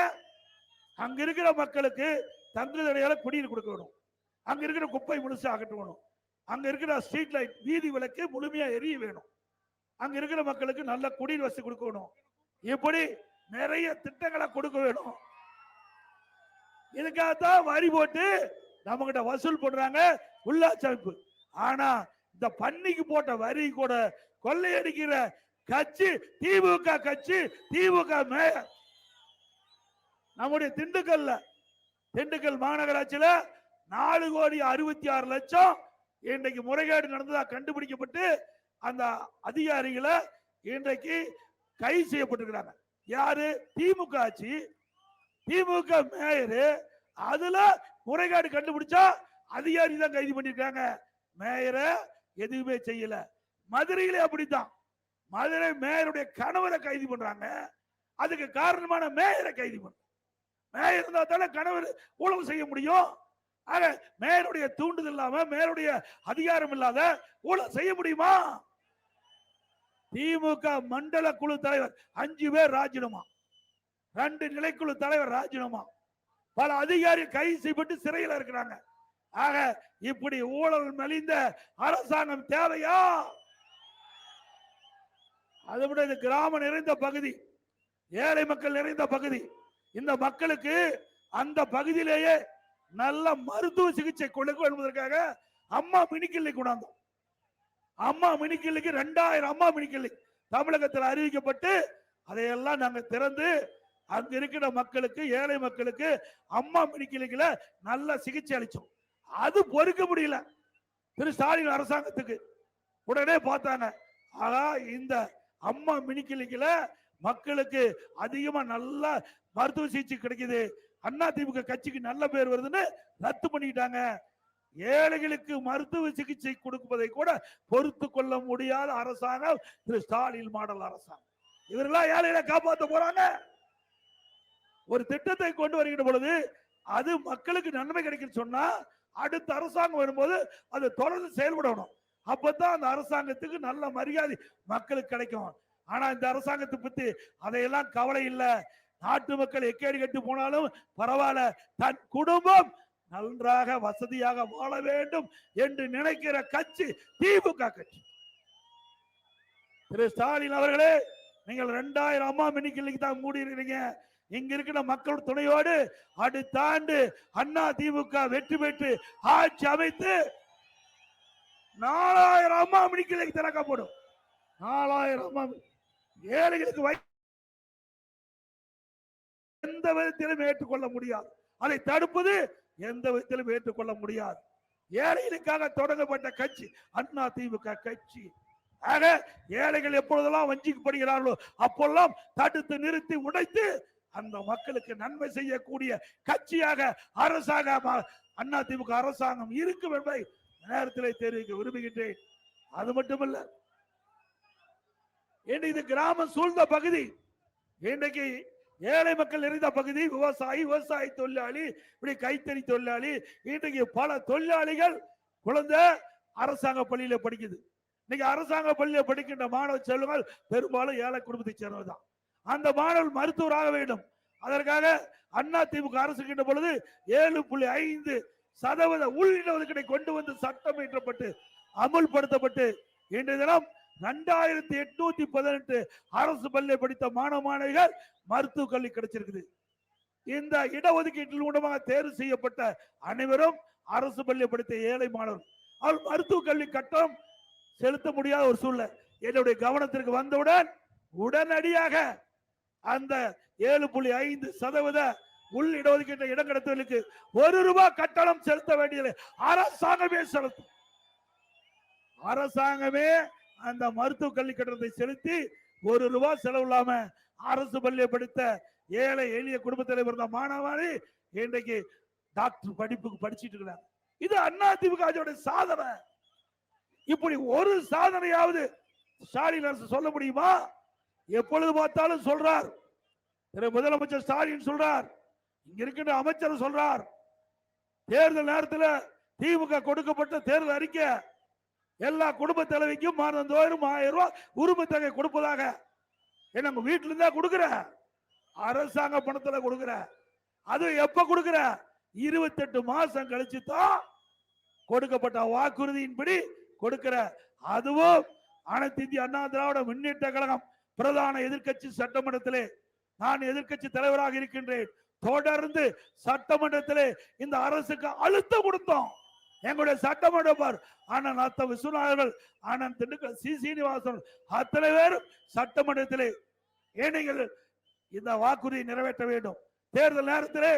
அங்க இருக்கிற மக்களுக்கு தங்குதடையால குடிநீர் கொடுக்கணும், அங்க இருக்கிற குப்பை முழுசு அகற்றணும், அங்க இருக்கிற ஸ்ட்ரீட் லைட் வீதி விளக்கு முழுமையா எரிய வேணும், அங்க இருக்கிற மக்களுக்கு நல்ல குடிநீர் வசதி கொடுக்கணும். இப்படி நிறைய திட்டங்களை கொடுக்க வேணும். இதுக்காகத்தான் வரி போட்டு நம்ம கிட்ட வசூல் பண்றாங்க உள்ளாட்சி அமைப்பு. ஆனா இந்த பன்னிக்கு போட்ட வரி கூட கொள்ளையடிக்கிற கட்சி திமுக கட்சி. திமுக மேயர் நம்முடைய திண்டுக்கல் மாநகராட்சியில 4,66,00,000 இன்றைக்கு முறைகேடு நடந்ததா கண்டுபிடிக்கப்பட்டு அந்த அதிகாரிகளை இன்றைக்கு கைது செய்யப்பட்டிருக்கிறாங்க. யாரு? திமுக ஆட்சி, திமுக மேயரு. அதுல முறைகேடு கண்டுபிடிச்சா அதிகாரி தான் கைது பண்ணிருக்காங்க, மேயரை எதுவுமே செய்யல. மதுரையிலே அப்படித்தான். மதுரை மேயருடைய கணவரை கைது பண்றாங்க. அதுக்கு காரணமான மேயரை கைது பண்றாங்க. மேயர் இருந்தா தானே கணவர் ஊழல் செய்ய முடியும். ஆக மேயருடைய தூண்டுதல் இல்லாம, மேயருடைய அதிகாரம் இல்லாத ஊழல் செய்ய முடியுமா? திமுக மண்டல குழு தலைவர் 5 பேர் ராஜினாமா, 2 நிலைக்குழு தலைவர் ராஜினாமா, பல அதிகாரிகள் கைது செய்யப்பட்டு சிறையில் இருக்கிறாங்க. ஆக இப்படி ஊழல் மலிந்த அரசாங்கம் தேவையா? அதை விட இது கிராமம் நிறைந்த பகுதி, ஏழை மக்கள் நிறைந்த பகுதி. இந்த மக்களுக்கு அந்த பகுதியிலேயே நல்ல மருத்துவ சிகிச்சை கொடுக்க என்பதற்காக அம்மா மினிக்கிள்ளை கொண்டாந்தோம். அம்மா மினிக்கிள்ளைக்கு 2000 அம்மா மினிக்கிள்ளை தமிழகத்தில் அறிவிக்கப்பட்டு அதையெல்லாம் நாங்க திறந்து அங்க இருக்கிற மக்களுக்கு, ஏழை மக்களுக்கு அம்மா மினிக்கிள்ளைகளை நல்ல சிகிச்சை அளிச்சோம். அது பொறுக்க முடியல திரு ஸ்டாலின் அரசாங்கத்துக்கு. உடனே பார்த்தாங்க, ஆனா இந்த அம்மா மினிக்கிள்ளைகளை மக்களுக்கு அதிகமா நல்ல மருத்துவ சிகிச்சை கிடைக்குது, அண்ணா திமுக கட்சிக்கு நல்ல பேர் வருதுன்னு ரத்து பண்ணிட்டாங்க. ஏழைகளுக்கு மருத்துவ சிகிச்சை கொடுப்பதை கூட பொறுத்து கொள்ள முடியாத அரசாங்கம் திரு ஸ்டாலின் மாடல் அரசாங்கம். இவரெல்லாம் ஏழைகளை காப்பாற்ற போறாங்க. ஒரு திட்டத்தை கொண்டு வருகின்ற பொழுது அது மக்களுக்கு நன்மை கிடைக்கும் சொன்னா அடுத்த அரசாங்கம் வரும்போது அது தொடர்ந்து செயல்படணும். அப்பதான் அந்த அரசாங்கத்துக்கு நல்ல மரியாதை மக்களுக்கு கிடைக்கும். ஆனா இந்த அரசாங்கத்தை பத்தி அதையெல்லாம் கவலை இல்லை. நாட்டு மக்கள் எக்கேடு கட்டு போனாலும் பரவாயில்ல, தன் குடும்பம் நன்றாக வசதியாக வாழ வேண்டும் என்று நினைக்கிற கட்சி திமுக கட்சி. திரு ஸ்டாலின் அவர்களே, நீங்கள் 2000 அம்மா மினி கிளினிக் தான் மூடி இருக்கீங்க. இங்க இருக்கிற மக்கள் துணையோடு அடுத்த ஆண்டு அண்ணா திமுக வெற்றி பெற்று ஆட்சி அமைத்து 4000 அம்மா மினி கிளினிக் திறக்கப்படும். 4000 அம்மா ஏழைகளுக்கு எந்த விதத்திலும் ஏற்றுக்கொள்ள முடியாது. அதை தடுப்பது எந்த விதத்திலும் ஏற்றுக்கொள்ள முடியாது. ஏழைகளுக்காக தொடங்கப்பட்ட கட்சி அண்ணா திமுக கட்சி. ஆக ஏழைகள் எப்பொழுதெல்லாம் வஞ்சிக்கப்படுகிறார்களோ அப்பொல்லாம் தடுத்து நிறுத்தி உடைத்து அந்த மக்களுக்கு நன்மை செய்யக்கூடிய கட்சியாக அரசாக அண்ணா திமுக அரசாங்கம் இருக்கும் என்பதை நேரத்தில் தெரிவிக்க விரும்புகின்றேன். அது மட்டுமல்ல, இது கிராமம் சூழ்ந்த பகுதி. இன்றைக்கு ஏழை மக்கள் நிறைந்த பகுதி. விவசாய தொழிலாளி, இப்படி கைத்தறி தொழிலாளி, இன்றைக்கு பல தொழிலாளிகள் குழந்தை அரசாங்க பள்ளியில படிக்குது. இன்னைக்கு அரசாங்க பள்ளியில படிக்கின்ற மாணவ செல்வங்கள் பெரும்பாலும் ஏழை குடும்பத்தை சேர்ந்ததுதான். அந்த மாணவர்கள் மருத்துவராக வேண்டும். அதற்காக அண்ணா திமுக அரசு கிட்ட பொழுது 7.5% உள்ஒதுக்கீட்டை கொண்டு வந்து சட்டம் இயற்றப்பட்டு அமுல்படுத்தப்பட்டு இன்றைய தினம் 2818 அரசு பள்ளியை படித்த மாணவ மாணவிகள் மருத்துவ கல்வி கிடைச்சிருக்குது. இந்த இடஒதுக்கீட்டில் மூலமாக தேர்வு செய்யப்பட்ட அனைவரும் அரசு பள்ளியை படித்த ஏழை மாணவர். அவர் மருத்துவ கல்வி கட்டணம் செலுத்த முடியாத ஒரு சூழ்நிலை என்னுடைய கவனத்திற்கு வந்தவுடன் உடனடியாக அந்த 7.5% உள் இடஒதுக்கீட்டை இடம் கிடைத்தவர்களுக்கு ₹1 கட்டணம் செலுத்த வேண்டியது அரசாங்கமே செலுத்தும். அரசாங்கமே அந்த மருத்துவ கல்வி கட்டணத்தை செலுத்தி ₹1 செலவு இல்லாம அரசு பள்ளியை படித்த ஏழை எளிய குடும்பத்தில் பிறந்த மாணவர்கள் இன்றைக்கு டாக்டர் படிப்புக்கு படிச்சிட்டு இருக்கிறாங்க. இது அண்ணா திமுக சாதனை. இப்படி ஒரு சாதனையாவது ஸ்டாலின் அரசு சொல்ல முடியுமா? எப்பொழுது பார்த்தாலும் சொல்றார். முதலமைச்சர் ஸ்டாலின் சொல்றார், இங்க இருக்கின்ற அமைச்சர் சொல்றார், தேர்தல் நேரத்தில் திமுக கொடுக்கப்பட்ட தேர்தல் அறிக்கை எல்லா குடும்ப தலைவிக்கும் மாதந்தோறும் ₹1000 உரிமை தொகை கொடுப்பதாக. என்ன வீட்டுல இருந்தா கொடுக்கிற, அரசாங்க பணத்துல கொடுக்கிற. அது எப்ப கொடுக்கிற? 28 மாசம் கழிச்சு தான் கொடுக்கப்பட்ட வாக்குறுதியின்படி கொடுக்கிற. அதுவும் அனைத்து இந்திய அண்ணா திராவிட முன்னேற்ற கழகம் பிரதான எதிர்கட்சி சட்டமன்றத்திலே நான் எதிர்கட்சி தலைவராக இருக்கின்றேன். தொடர்ந்து சட்டமன்றத்திலே இந்த அரசுக்கு அழுத்தம் கொடுத்தோம். எங்களுடைய சட்டமன்ற அண்ணன் அத்த விஸ்வநாதர்கள், அண்ணன் திண்டுக்கல் சீனிவாசன் அத்தனை பேரும் சட்டமன்றத்திலே நீங்கள் இந்த வாக்குறுதியை நிறைவேற்ற வேண்டும். தேர்தல் நேரத்திலே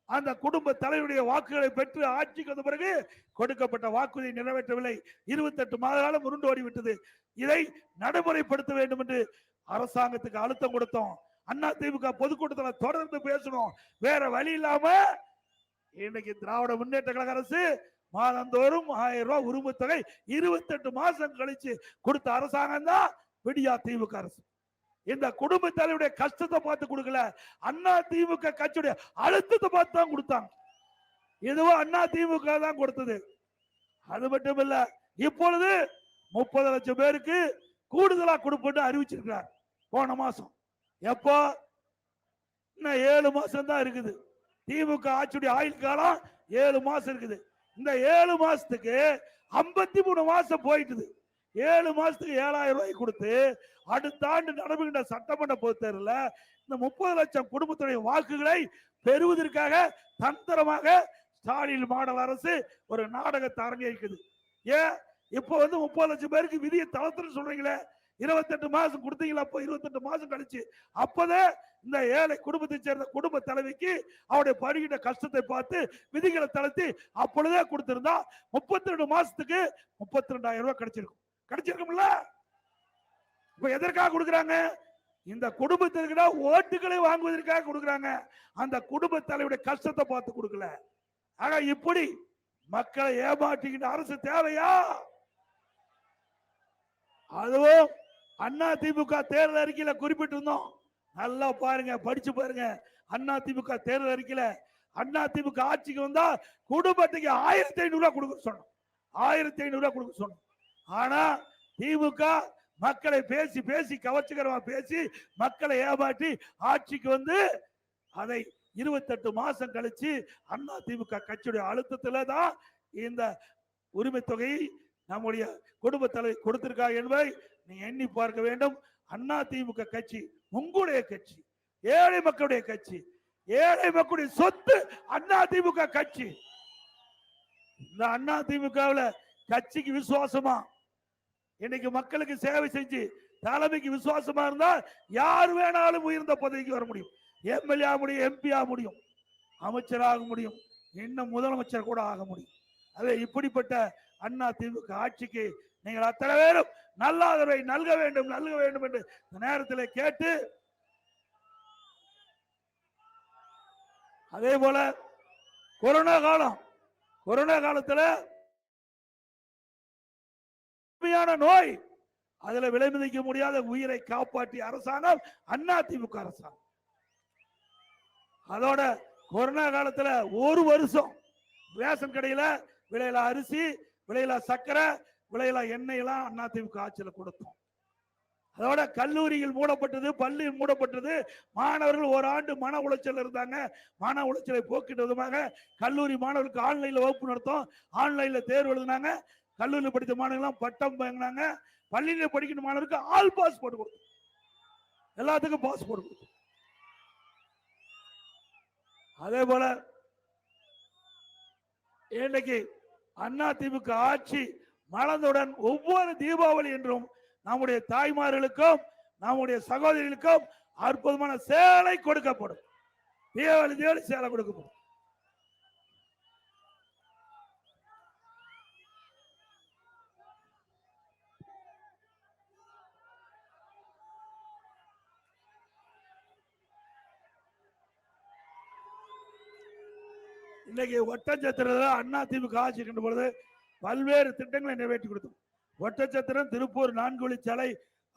அந்த குடும்ப தலைவருடைய வாக்குகளை பெற்று ஆட்சிக்கு வந்த பிறகு கொடுக்கப்பட்ட வாக்குறுதியை நிறைவேற்றவில்லை. 28 மாத காலம் உருண்டு ஓடிவிட்டது. இதை நடைமுறைப்படுத்த வேண்டும் என்று அரசாங்கத்துக்கு அழுத்தம் கொடுத்தோம். அண்ணா திமுக பொதுக்கூட்டத்தில் தொடர்ந்து பேசணும். வேற வழி இல்லாம இன்னைக்கு திராவிட முன்னேற்ற கழக அரசு மாதந்தோறும் ₹1000 உரிமை தொகை 28 மாசம் கழிச்சு கொடுத்த அரசாங்கம் தான் விடியா திமுக அரசு. இந்த குடும்ப தலைவருடைய கஷ்டத்தை பார்த்து கொடுக்கல, அண்ணா திமுக கட்சியுடைய அழுத்தத்தை பார்த்து தான் கொடுத்தாங்க. இதுவும் அண்ணா திமுக தான் கொடுத்தது. அது மட்டும் இல்ல, இப்பொழுது 30 லட்சம் பேருக்கு கூடுதலா கொடுப்பட்டு அறிவிச்சிருக்கிறார். போன மாசம் எப்போ? இன்னும் 7 மாசம் தான் இருக்குது. திமுக ஆட்சியுடைய ஆயுள் காலம் 7 மாசம் இருக்குது. இந்த 7 மாசத்துக்கு 53 மாசம் போயிட்டுது. 7 மாசத்துக்கு ₹7000 கொடுத்து அடுத்த ஆண்டு நடைபெறுகின்ற சட்டமன்ற பொதுத் தேர்தலில் இந்த 30 லட்சம் குடும்பத்துடைய வாக்குகளை பெறுவதற்காக தந்திரமாக ஸ்டாலின் மாடல் அரசு ஒரு நாடகத்தை அரங்கேற்குது. ஏன் இப்போ 30 லட்சம் பேருக்கு விதியை தளர்த்துன்னு சொல்றீங்களே, 28 மாசம் கொடுத்தீங்களா? அப்போ 28 மாசம் கழிச்சு அப்பதான் இந்த ஏழை குடும்பத்தை சேர்ந்த குடும்ப தலைவிக்கு அவருடைய படுகின்ற கஷ்டத்தை பார்த்து விதிகளை தளர்த்தி அப்பொழுதே கொடுத்திருந்தா 32 மாசத்துக்கு ₹32,000 கிடைச்சிருக்கும்ல. இப்ப எதற்காக கொடுக்குறாங்க? இந்த குடும்பத்திற்கு ஓட்டுகளை வாங்குவதற்காக கொடுக்குறாங்க. அந்த குடும்ப தலைவருடைய கஷ்டத்தை பார்த்து கொடுக்கல. ஆக இப்படி மக்களை ஏமாற்றுகின்ற அரசு தேவையா? அதுவும் அண்ணா திமுக தேர்தல் அறிக்கையில குறிப்பிட்டிருந்தோம். நல்லா பாருங்க, படிச்சு பாருங்க. அண்ணா திமுக தேர்தல் அறிக்கையில அண்ணா திமுக ஆட்சிக்கு வந்தா குடும்பத்துக்கு ₹1500 கொடுக்க சொன்னோம். ₹1500 கொடுக்க சொன்னோம். ஆனா திமுக மக்களை பேசி பேசி கவர்ச்சிகரமா பேசி மக்களை ஏமாற்றி ஆட்சிக்கு வந்து அதை 28 மாசம் கழிச்சு அண்ணா திமுக கட்சியுடைய அழுத்தத்துல தான் இந்த உரிமை தொகையை நம்முடைய குடும்ப தலைவர் கொடுத்திருக்காங்க என்பதை நீங்க எண்ணி பார்க்க வேண்டும். அதிமுக கட்சி உங்களுடைய கட்சி, ஏழை மக்களுடைய கட்சி, ஏழை மக்களுடைய சொத்து அதிமுக கட்சி. இந்த அதிமுகவுல கட்சிக்கு விசுவாசமா இன்னைக்கு மக்களுக்கு சேவை செஞ்சு தலைமைக்கு விசுவாசமா இருந்தா யார் வேணாலும் உயர்ந்த பதவிக்கு வர முடியும். எம்எல்ஏ ஆக முடியும், எம்பி ஆக முடியும், அமைச்சராக முடியும், இன்னும் முதலமைச்சர் கூட ஆக முடியும். அதே இப்படிப்பட்ட அதிமுக ஆட்சிக்கு நீங்கள் அத்தனை பேரும் நல்ல ஆதரவை நல்க வேண்டும் என்று இந்த நேரத்தில் கேட்டு, அதே போல கொரோனா காலத்துல நோய், அதுல விலை மதிக்க முடியாத உயிரை காப்பாற்றிய அரசாங்கம் அதிமுக அரசாங்கம். அதோட கொரோனா காலத்துல ஒரு வருஷம் ரேஷன் கடையில விலையில அரிசி, விலையில சர்க்கரை, விலையில எண்ணெய் எல்லாம் அதிமுக ஆட்சியில கொடுத்தோம். அதோட கல்லூரிகள் மூடப்பட்டது, பள்ளி மூடப்பட்டது. மாணவர்கள் ஒரு ஆண்டு மன உளைச்சல் இருந்தாங்க. மன உளைச்சலை போக்கிட்ட விதமாக கல்லூரி மாணவர்களுக்கு ஆன்லைன்ல வகுப்பு நடத்தும், ஆன்லைன்ல தேர்வு எழுதினாங்க. கல்லூரியில் படித்த மாணவர்கள் பட்டம் வாங்கினாங்க. பள்ளியில படிக்கிற மாணவருக்கு ஆல் பாஸ் போட்டு கொடுத்தோம், எல்லாத்துக்கும் பாஸ் போட்டு கொடுத்தோம். அதே போல இன்னைக்கு அதிமுக ஆட்சி மலர்ந்தவுடன் ஒவ்வொரு தீபாவளி என்றும் நம்முடைய தாய்மார்களுக்கும் நம்முடைய சகோதரிகளுக்கும் அற்புதமான சேலை கொடுக்கப்படும். தீபாவளி சேலை கொடுக்கப்படும். இன்னைக்கு ஒட்டச்சத்திரத்தில் அதிமுக ஆட்சி கண்ட பொழுது பல்வேறு திட்டங்களை நிறைவேற்றி கொடுத்தோம். ஒட்டச்சத்திரம் திருப்பூர் 4 வழிச்சாலை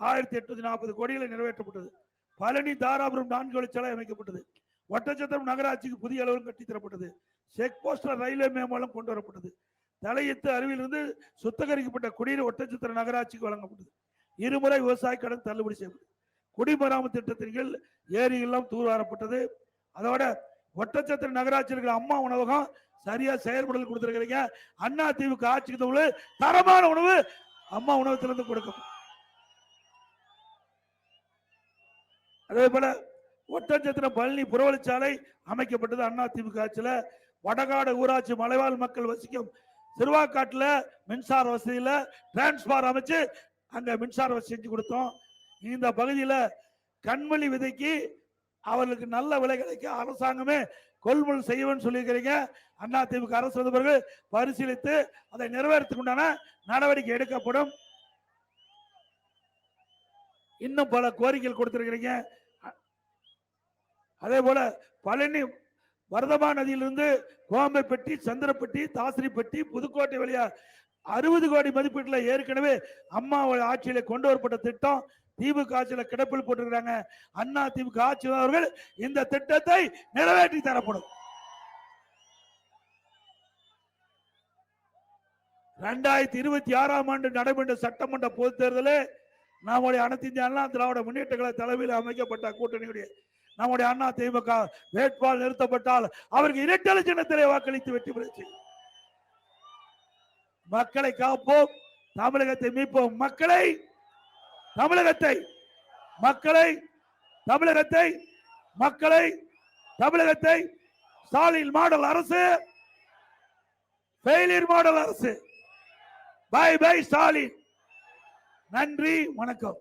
1840 கோடிகளை நிறைவேற்றப்பட்டது. பழனி தாராபுரம் 4 வழிச்சாலை அமைக்கப்பட்டது. ஒட்டச்சத்திரம் நகராட்சிக்கு புதிய அளவில் கட்டித்தரப்பட்டது. செக் போஸ்டர் ரயில்வே மேம்பாலம் கொண்டு வரப்பட்டது. தலையத்து அருவிலிருந்து சுத்தகரிக்கப்பட்ட குடிநீர் ஒட்டச்சத்திரம் நகராட்சிக்கு வழங்கப்பட்டது. இருமுறை விவசாய கடன் தள்ளுபடி செய்யப்பட்டது. குடிமராமத்து திட்டத்தின் கீழ் ஏரியெல்லாம் தூர்வாரப்பட்டது. அதோட ஒட்டச்சத்திரம் நகராட்சி இருக்கிற அம்மா உணவகம் சரியா செயல்படுதல் கொடுத்திருக்கிறீங்க. அதிமுக ஆட்சிக்கு தரமான உணவு அம்மா உணவகத்திலிருந்து கொடுக்கும். அதே போல ஒட்டச்சத்திரம் பழனி புறவழிச்சாலை அமைக்கப்பட்டது அதிமுக ஆட்சியில. வடகாடு ஊராட்சி மலைவாழ் மக்கள் வசிக்கும் சிறுவாக்காட்டுல மின்சார வசதியில டிரான்ஸ்பார் அமைச்சு அங்க மின்சார வசதி செஞ்சு கொடுத்தோம். இந்த பகுதியில கண்மணி விதைக்கு அவர்களுக்கு நல்ல விலை கிடைக்க அரசாங்கமே கொள்முதல் செய்யணும்னு சொல்லியிருக்கிறீங்க. அதிமுக அரசு வந்த பிறகு பரிசீலித்து அதை நிறைவேற்றத்துக்குண்டான நடவடிக்கை எடுக்கப்படும். இன்னும் பல கோரிக்கைகள் கொடுத்திருக்கிறீங்க. அதே போல பழனி வர்தமா நதியிலிருந்து கோம்பைப்பட்டி, சந்திரப்பட்டி, தாசிரிப்பட்டி, புதுக்கோட்டை வழியா 60 கோடி மதிப்பீட்டில் ஏற்கனவே அம்மா ஆட்சியில கொண்டு வரப்பட்ட திட்டம் திமுக ஆட்சியில கிடப்பில் போட்டிருக்கிறாங்க. அதிமுக ஆட்சியாளர்கள் இந்த திட்டத்தை நிறைவேற்றி தரப்படும். 2026ஆம் ஆண்டு நடைபெற்ற சட்டமன்ற பொதுத் தேர்தலில் நம்முடைய அனைத்து இந்திய அண்ணா திராவிட முன்னேற்ற கழக தலைமையில் அமைக்கப்பட்ட கூட்டணியுடைய நம்முடைய அதிமுக வேட்பாளர் நிறுத்தப்பட்டால் அவருக்கு இரட்டை சின்னத்திலே வாக்களித்து வெற்றி பெற்று மக்களை காப்போம், தமிழகத்தை மீட்போம். தமிழகத்தை ஸ்டாலின் மாடல் அரசு, ஃபெயிலியர் மாடல் அரசு. Bye bye Stalin. நன்றி, வணக்கம்.